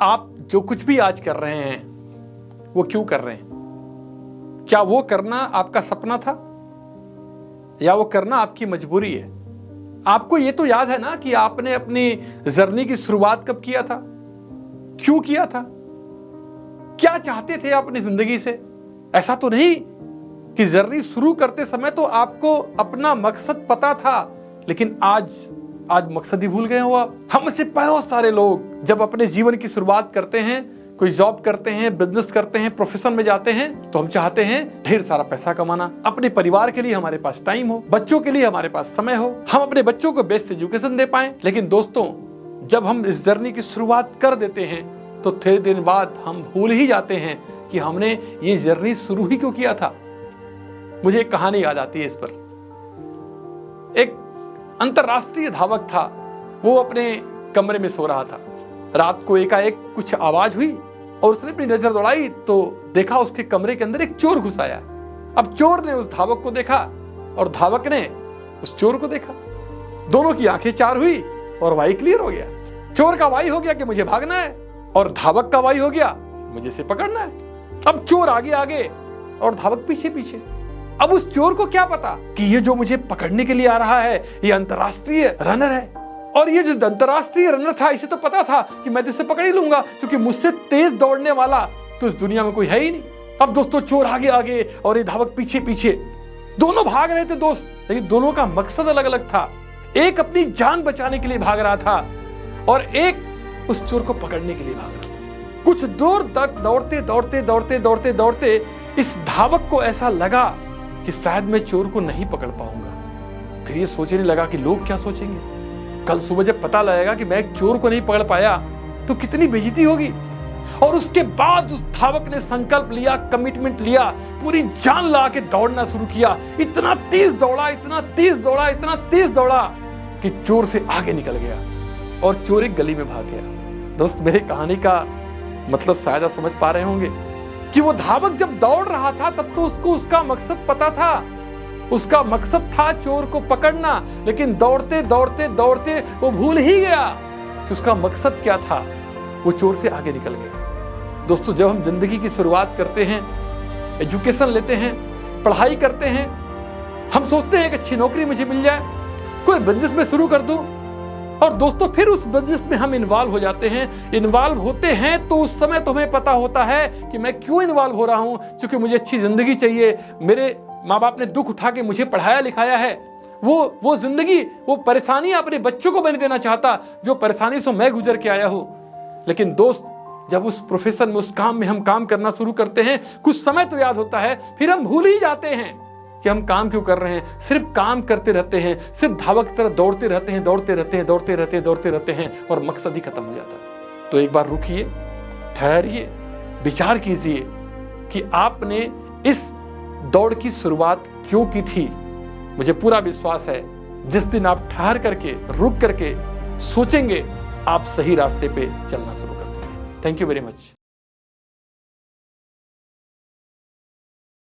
आप जो कुछ भी आज कर रहे हैं वो क्यों कर रहे हैं? क्या वो करना आपका सपना था या वो करना आपकी मजबूरी है? आपको ये तो याद है ना कि आपने अपनी जर्नी की शुरुआत कब किया था, क्यों किया था, क्या चाहते थे अपनी जिंदगी से? ऐसा तो नहीं कि जर्नी शुरू करते समय तो आपको अपना मकसद पता था, लेकिन आज मकसद ही भूल गए हो आप। हम से बहुत सारे लोग जब अपने जीवन की शुरुआत करते हैं, कोई जॉब करते हैं, बिजनेस करते हैं, प्रोफेशन में जाते हैं, तो हम चाहते हैं ढेर सारा पैसा कमाना, अपने परिवार के लिए हमारे पास टाइम हो, बच्चों के लिए हमारे पास समय हो, हम अपने बच्चों को बेस्ट एजुकेशन दे पाएं। लेकिन दोस्तों, जब हम इस जर्नी की शुरुआत कर देते हैं तो थोड़े दिन बाद हम भूल ही जाते हैं कि हमने ये जर्नी शुरू ही क्यों किया था। मुझे एक कहानी याद आती है इस पर। एक अंतरराष्ट्रीय धावक था, वो अपने कमरे में सो रहा था। रात को एकाएक कुछ आवाज हुई और उसने अपनी नजर दौड़ाई तो देखा उसके कमरे के अंदर एक चोर घुस आया। अब चोर ने उस धावक को देखा और धावक ने उस चोर को देखा। दोनों की आंखें चार हुई और वाई क्लियर हो गया। चोर का वाई हो गया कि मुझे भागना है और धावक का वाई हो गया मुझे इसे पकड़ना है। अब चोर आगे आगे और धावक पीछे पीछे। अब उस चोर को क्या पता कि ये जो मुझे पकड़ने के लिए आ रहा है ये अंतरराष्ट्रीय रनर है, और ये जो अंतरराष्ट्रीय रनर था इसे तो पता था कि मैं इसे पकड़ ही लूंगा, क्योंकि मुझसे तेज दौड़ने वाला तो इस दुनिया में कोई है ही नहीं। अब दोस्तों, चोर आगे आगे और ये धावक पीछे पीछे, दोनों भाग रहे थे दोस्त, लेकिन दोनों का मकसद अलग अलग था। एक अपनी जान बचाने के लिए भाग रहा था और एक उस चोर को पकड़ने के लिए भाग रहा था। कुछ दूर तक दौड़ते दौड़ते दौड़ते दौड़ते दौड़ते इस धावक को ऐसा लगा कि शायद मैं चोर को नहीं पकड़ पाऊंगा। फिर ये सोचने लगा कि लोग क्या सोचेंगे, कल सुबह जब पता लगेगा कि मैं एक चोर को नहीं पकड़ पाया तो कितनी बेइज्जती होगी। और उसके बाद उस धावक ने संकल्प लिया, कमिटमेंट लिया, पूरी जान लगा के दौड़ना शुरू किया। इतना तेज दौड़ा, इतना तेज दौड़ा, इतना तेज दौड़ा कि चोर से आगे निकल गया और चोर एक गली में भाग गया। दोस्त, मेरे कहानी का मतलब शायद आप समझ पा रहे होंगे कि वो धावक जब दौड़ रहा था तब तो उसको उसका मकसद पता था। उसका मकसद था चोर को पकड़ना, लेकिन दौड़ते दौड़ते दौड़ते वो भूल ही गया कि उसका मकसद क्या था। वो चोर से आगे निकल गया। दोस्तों, जब हम जिंदगी की शुरुआत करते हैं, एजुकेशन लेते हैं, पढ़ाई करते हैं, हम सोचते हैं कि अच्छी नौकरी मुझे मिल जाए, कोई बिजनेस में शुरू कर दूं, और दोस्तों फिर उस बिजनेस में हम इन्वॉल्व हो जाते हैं। इन्वॉल्व होते हैं तो उस समय तो हमें पता होता है कि मैं क्यों इन्वॉल्व हो रहा हूं, क्योंकि मुझे अच्छी जिंदगी चाहिए। मेरे माँ बाप ने दुख उठा के मुझे पढ़ाया लिखाया है, वो जिंदगी, वो परेशानी अपने बच्चों को मैंने देना चाहता जो परेशानी से मैं गुजर के आया हूं। लेकिन दोस्त, जब उस प्रोफेशन में, उस काम में हम काम करना शुरू करते हैं, कुछ समय तो याद होता है, फिर हम भूल ही जाते हैं कि हम काम क्यों कर रहे हैं। सिर्फ काम करते रहते हैं, सिर्फ धावक की तरह दौड़ते रहते हैं, दौड़ते रहते हैं, दौड़ते रहते हैं, दौड़ते रहते हैं, और मकसद ही खत्म हो जाता है। तो एक बार रुकिए, ठहरिए, विचार कीजिए कि आपने इस दौड़ की शुरुआत क्यों की थी। मुझे पूरा विश्वास है जिस दिन आप ठहर करके, रुक करके सोचेंगे, आप सही रास्ते पे चलना शुरू कर देंगे। Thank you very much.